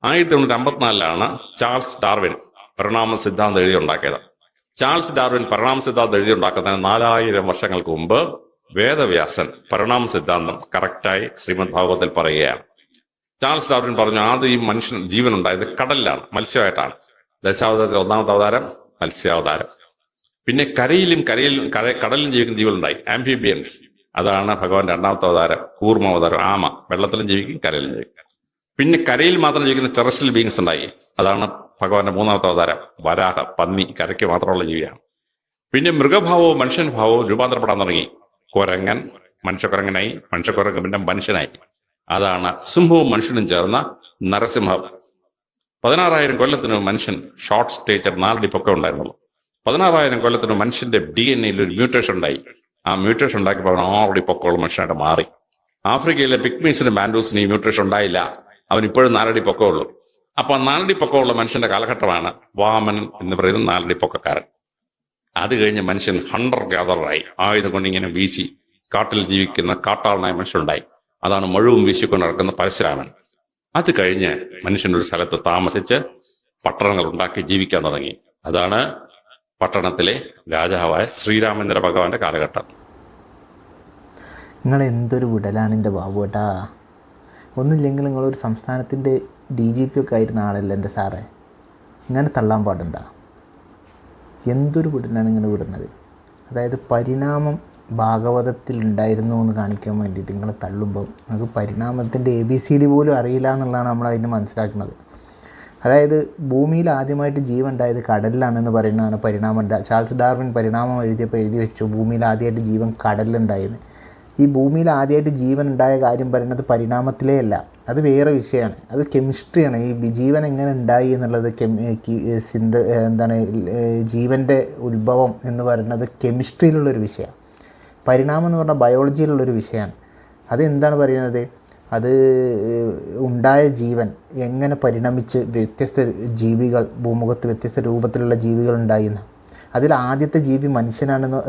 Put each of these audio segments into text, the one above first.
1854 Charles Darwin പരിണാമ സിദ്ധാന്തം എഴുതിയുണ്ടാക്കിയത്. Charles Darwin പരിണാമ സിദ്ധാന്തം എഴുതിയുണ്ടാക്കുന്നതിന് 4000 വർഷങ്ങൾക്ക് മുമ്പ് വേദവ്യാസൻ പരിണാമ സിദ്ധാന്തം കറക്റ്റായി ശ്രീമദ് ഭാഗവതത്തിൽ പറയുകയാണ്. ചാൾസ് ഡാർവിൻ പറഞ്ഞു, ആദ്യം ഈ മനുഷ്യൻ ജീവൻ ഉണ്ടായത് കടലിലാണ്, മത്സ്യമായിട്ടാണ്. ദശാവതാരത്തിൽ 1ാമത്തെ അവതാരം മത്സ്യാവതാരം. പിന്നെ കടലിലും ജീവിക്കുന്ന ജീവനുണ്ടായി, ആംഫിബിയൻസ്. അതാണ് ഭഗവാൻ 2ാമത്തെ അവതാരം, കൂർമാവതാരം, ആമ. വെള്ളത്തിലും ജീവിക്കും, കരയിലും ജീവിക്കും. പിന്നെ കരയിൽ മാത്രം ജീവിക്കുന്ന ടെറസ്ട്രിയൽ ബീങ്സ് ഉണ്ടായി. അതാണ് ഭഗവാന്റെ 3ാമത്തെ അവതാരം, വരാഹ, പന്നി. കരയ്ക്ക് മാത്രമുള്ള ജീവിയാണ്. പിന്നെ മൃഗഭാവവും മനുഷ്യൻഭാവവും രൂപാന്തരപ്പെടാൻ തുടങ്ങി. കുരങ്ങൻ മനുഷ്യക്കുരങ്ങനായി, മനുഷ്യക്കുരങ്ങൻ പിന്നെ മനുഷ്യനായി. അതാണ് സിംഹവും മനുഷ്യനും ചേർന്ന നരസിംഹം. 16,000 കൊല്ലത്തിന് മനുഷ്യൻ ഷോർട്ട് സ്റ്റേച്ചർ 4 അടി പൊക്കം ഉണ്ടായിരുന്നുള്ളൂ. 16,000 കൊല്ലത്തിന് മനുഷ്യന്റെ DNA-യിൽ ഒരു മ്യൂട്ടേഷൻ ഉണ്ടായി. ആ മ്യൂട്ടേഷൻ ഉണ്ടാക്കിയപ്പോൾ അവൻ 6 അടി പൊക്കമുള്ള മനുഷ്യനായിട്ട് മാറി. ആഫ്രിക്കയിലെ പിഗ്മീസിനും ബാൻഡൂസിനും ഈ മ്യൂട്ടേഷൻ ഉണ്ടായില്ല. അവൻ ഇപ്പോഴും 4 അടി പൊക്കമുള്ളൂ. അപ്പൊ 4 അടി പൊക്കമുള്ള മനുഷ്യന്റെ കാലഘട്ടമാണ് വാമനൻ എന്ന് പറയുന്ന 4 അടി പൊക്കക്കാരൻ. അത് കഴിഞ്ഞ് മനുഷ്യൻ ഹണ്ടർ ഗ്യാദറായി, ആയുധം കൊണ്ട് ഇങ്ങനെ വീശി കാട്ടിൽ ജീവിക്കുന്ന കാട്ടാളനായ മനുഷ്യനുണ്ടായി. അതാണ് മുഴുവൻ വീശിക്കൊണ്ട് നടക്കുന്ന പരശുരാമൻ. അത് കഴിഞ്ഞ് മനുഷ്യൻ ഒരു സ്ഥലത്ത് താമസിച്ച് പട്ടണങ്ങൾ ഉണ്ടാക്കി ജീവിക്കാൻ തുടങ്ങി. അതാണ് പട്ടണത്തിലെ രാജാവായ ശ്രീരാമചന്ദ്ര ഭഗവാന്റെ കാലഘട്ടം. നിങ്ങൾ എന്തൊരു വിടലാണ് എൻ്റെ ബാബുവേട്ടാ. ഒന്നുമില്ലെങ്കിൽ നിങ്ങളൊരു സംസ്ഥാനത്തിൻ്റെ DGP ഒക്കെ ആയിരുന്ന ആളല്ലേ എൻ്റെ സാറേ. ഇങ്ങനെ തള്ളാൻ പാടുണ്ട. എന്തൊരു വിടലാണ് ഇങ്ങനെ വിടുന്നത്. അതായത് പരിണാമം ഭാഗവതത്തിൽ ഉണ്ടായിരുന്നു എന്ന് കാണിക്കാൻ വേണ്ടിയിട്ട് നിങ്ങൾ തള്ളുമ്പോൾ നമുക്ക് പരിണാമത്തിൻ്റെ ABCD പോലും അറിയില്ല എന്നുള്ളതാണ് നമ്മൾ അതിന് മനസ്സിലാക്കുന്നത്. അതായത് ഭൂമിയിൽ ആദ്യമായിട്ട് ജീവൻ ഉണ്ടായത് കടലിലാണെന്ന് പറയുന്നതാണ് പരിണാമം. ചാൾസ് ഡാർവിൻ പരിണാമം എഴുതിയപ്പോൾ എഴുതി വെച്ചു ഭൂമിയിൽ ആദ്യമായിട്ട് ജീവൻ കടലിലുണ്ടായിരുന്നു. ഈ ഭൂമിയിൽ ആദ്യമായിട്ട് ജീവൻ ഉണ്ടായ കാര്യം പറയുന്നത് പരിണാമത്തിലേ അല്ല, അത് വേറെ വിഷയമാണ്. അത് കെമിസ്ട്രിയാണ്. ഈ ജീവൻ എങ്ങനെ ഉണ്ടായി എന്നുള്ളത് ജീവൻ്റെ ഉത്ഭവം എന്ന് പറയുന്നത് കെമിസ്ട്രിയിലുള്ളൊരു വിഷയമാണ്. പരിണാമം എന്ന് പറഞ്ഞാൽ ബയോളജിയിലുള്ളൊരു വിഷയമാണ്. അതെന്താണ് പറയുന്നത്, അത് ഉണ്ടായ ജീവൻ എങ്ങനെ പരിണമിച്ച് വ്യത്യസ്ത ജീവികൾ ഭൂമുഖത്ത് വ്യത്യസ്ത രൂപത്തിലുള്ള ജീവികൾ ഉണ്ടായിന്ന്. അതിൽ ആദ്യത്തെ ജീവി മനുഷ്യനാണെന്ന്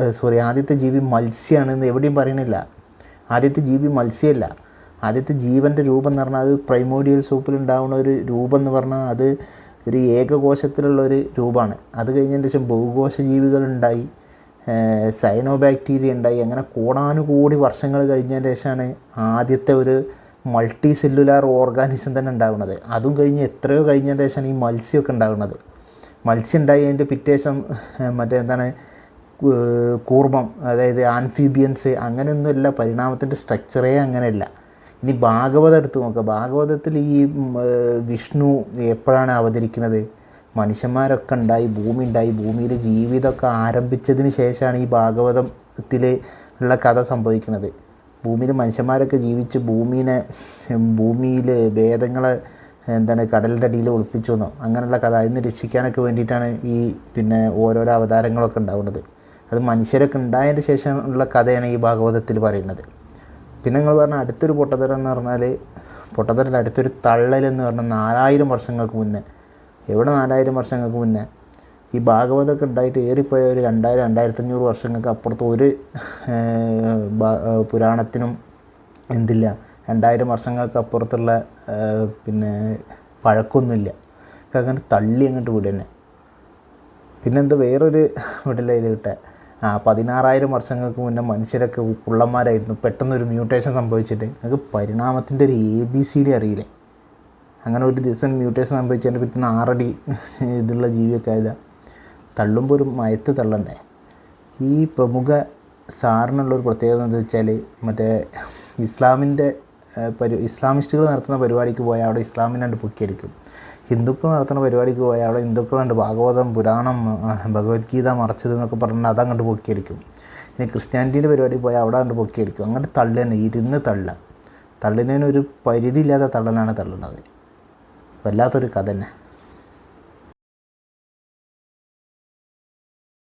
ആദ്യത്തെ ജീവി മത്സ്യമാണെന്ന് എവിടെയും പറയണില്ല. ആദ്യത്തെ ജീവി മത്സ്യമല്ല. ആദ്യത്തെ ജീവൻ്റെ രൂപം എന്ന് പറഞ്ഞാൽ അത് പ്രൈമോഡിയൽ സൂപ്പിലുണ്ടാവുന്ന ഒരു രൂപം എന്ന് പറഞ്ഞാൽ അത് ഒരു ഏകകോശത്തിലുള്ളൊരു രൂപമാണ്. അത് കഴിഞ്ഞതിന് ശേഷം ബഹുകോശ ജീവികളുണ്ടായി, സൈനോബാക്ടീരിയ ഉണ്ടായി. അങ്ങനെ കോടാനുകോടി വർഷങ്ങൾ കഴിഞ്ഞതിന് ശേഷമാണ് ആദ്യത്തെ ഒരു മൾട്ടി സെല്ലുലാർ ഓർഗാനിസം തന്നെ ഉണ്ടാകുന്നത്. അതും കഴിഞ്ഞ് എത്രയോ കഴിഞ്ഞതിന് ശേഷമാണ് ഈ മത്സ്യമൊക്കെ ഉണ്ടാകുന്നത്. മത്സ്യം ഉണ്ടായി അതിൻ്റെ പിറ്റേശം കൂർമ്മം, അതായത് ആംഫിബിയൻസ്. അങ്ങനെയൊന്നുമില്ല, പരിണാമത്തിൻ്റെ സ്ട്രക്ചറേ അങ്ങനെയല്ല. ഇനി ഭാഗവതം എടുത്ത് നോക്കുക. ഭാഗവതത്തിൽ ഈ വിഷ്ണു എപ്പോഴാണ് അവതരിക്കുന്നത്? മനുഷ്യന്മാരൊക്കെ ഉണ്ടായി, ഭൂമി ഉണ്ടായി, ഭൂമിയിൽ ജീവിതമൊക്കെ ആരംഭിച്ചതിന് ശേഷമാണ് ഈ ഭാഗവതത്തിൽ ഉള്ള കഥ സംഭവിക്കുന്നത്. ഭൂമിയിൽ മനുഷ്യന്മാരൊക്കെ ജീവിച്ച് ഭൂമിയിൽ വേദങ്ങളെ കടലിൻ്റെ അടിയിൽ ഒളിപ്പിച്ചു എന്നോ അങ്ങനെയുള്ള കഥ അതിന് രക്ഷിക്കാനൊക്കെ വേണ്ടിയിട്ടാണ് ഈ ഓരോരോ അവതാരങ്ങളൊക്കെ ഉണ്ടാവുന്നത്. അത് മനുഷ്യരൊക്കെ ഉണ്ടായതിന് ശേഷം ഉള്ള കഥയാണ് ഈ ഭാഗവതത്തിൽ പറയുന്നത്. പിന്നെ നിങ്ങൾ പറഞ്ഞ അടുത്തൊരു പൊട്ടത്തരം എന്ന് പറഞ്ഞാൽ, പൊട്ടത്തരൻ്റെ അടുത്തൊരു തള്ളലെന്ന് പറഞ്ഞാൽ 4000 വർഷങ്ങൾക്ക് മുന്നേ. എവിടെ 4000 വർഷങ്ങൾക്ക് മുന്നേ? ഈ ഭാഗവതമൊക്കെ ഉണ്ടായിട്ട് ഏറിപ്പോയ ഒരു 2000-2500 വർഷങ്ങൾക്ക് അപ്പുറത്ത് ഒരു പുരാണത്തിനും എന്തില്ല, 2000 വർഷങ്ങൾക്ക് അപ്പുറത്തുള്ള പഴക്കമൊന്നുമില്ല. അങ്ങനെ തള്ളി അങ്ങോട്ട് വിടുന്നെ. പിന്നെന്താ വേറൊരു വിടലയിൽ കിട്ടുക, 16,000 വർഷങ്ങൾക്ക് മുന്നേ മനുഷ്യരൊക്കെ പുള്ളന്മാരായിരുന്നു. പെട്ടെന്നൊരു മ്യൂട്ടേഷൻ സംഭവിച്ചിട്ട് നമുക്ക് പരിണാമത്തിൻ്റെ ഒരു ABCD അറിയില്ലേ. അങ്ങനെ ഒരു ദിവസം മ്യൂട്ടേഷൻ സംഭവിച്ചതിന് പിറ്റേന്ന് 6 അടി ഇതുള്ള ജീവിയൊക്കെ ആയതാണ്. തള്ളുമ്പോൾ ഒരു മയത്ത് തള്ളണ്ടേ. ഈ പ്രമുഖ സാറിനുള്ളൊരു പ്രത്യേകത എന്താ വെച്ചാൽ, ഇസ്ലാമിസ്റ്റുകൾ നടത്തുന്ന പരിപാടിക്ക് പോയാൽ അവിടെ ഇസ്ലാമിനാണ്ട് പൊക്കിയടിക്കും. ഹിന്ദുക്കൾ നടത്തുന്ന പരിപാടിക്ക് പോയാൽ അവിടെ ഹിന്ദുക്കളുണ്ട് ഭാഗവതം, പുരാണം, ഭഗവത്ഗീത മറച്ചതെന്നൊക്കെ പറഞ്ഞാൽ അതങ്ങോട്ട് പൊക്കിയടിക്കും. ഇനി ക്രിസ്ത്യാനിറ്റീൻ്റെ പരിപാടി പോയാൽ അവിടെ കണ്ട് പൊക്കിയടിക്കും. അങ്ങോട്ട് തള്ളു തന്നെ, ഇരുന്ന് തള്ളിനൊരു പരിധിയില്ലാത്ത തള്ളലാണ് തള്ളുന്നത്. വല്ലാത്തൊരു കഥ തന്നെ.